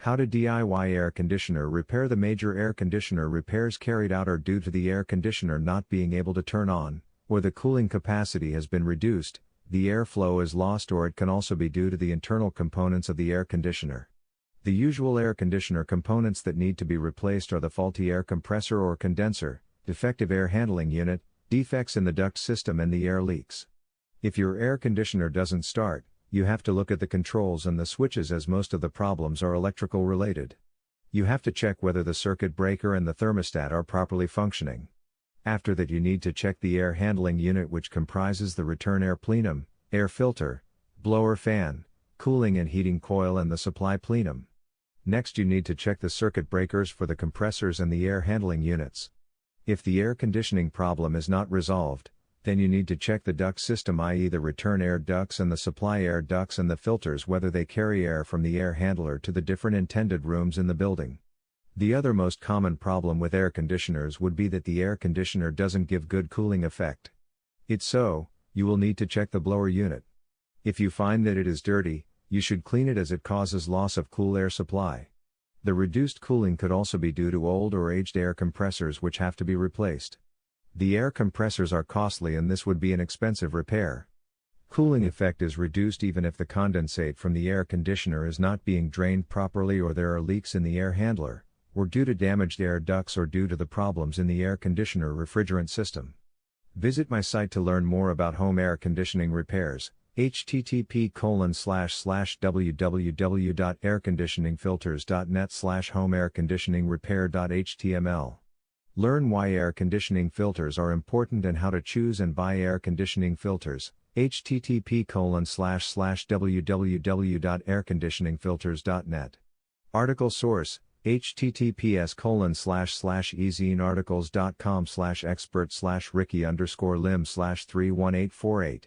How to DIY air conditioner repair. The major air conditioner repairs carried out are due to the air conditioner not being able to turn on, or the cooling capacity has been reduced, the airflow is lost, or it can also be due to the internal components of the air conditioner. The usual air conditioner components that need to be replaced are the faulty air compressor or condenser, defective air handling unit, defects in the duct system, and the air leaks. If your air conditioner doesn't start, you have to look at the controls and the switches, as most of the problems are electrical related. You have to check whether the circuit breaker and the thermostat are properly functioning. After that, you need to check the air handling unit, which comprises the return air plenum, air filter, blower fan, cooling and heating coil, and the supply plenum. Next, you need to check the circuit breakers for the compressors and the air handling units. If the air conditioning problem is not resolved, then you need to check the duct system, i.e. the return air ducts and the supply air ducts, and the filters, whether they carry air from the air handler to the different intended rooms in the building. The other most common problem with air conditioners would be that the air conditioner doesn't give good cooling effect. It's so, you will need to check the blower unit. If you find that it is dirty, you should clean it, as it causes loss of cool air supply. The reduced cooling could also be due to old or aged air compressors, which have to be replaced. The air compressors are costly, and this would be an expensive repair. Cooling effect is reduced even if the condensate from the air conditioner is not being drained properly, or there are leaks in the air handler, or due to damaged air ducts, or due to the problems in the air conditioner refrigerant system. Visit my site to learn more about home air conditioning repairs. http://www.airconditioningfilters.net/homeairconditioningrepair.html. Learn why air conditioning filters are important and how to choose and buy air conditioning filters. http://www.airconditioningfilters.net. Article source: https://ezinearticles.com/expert/Ricky_Lim/31848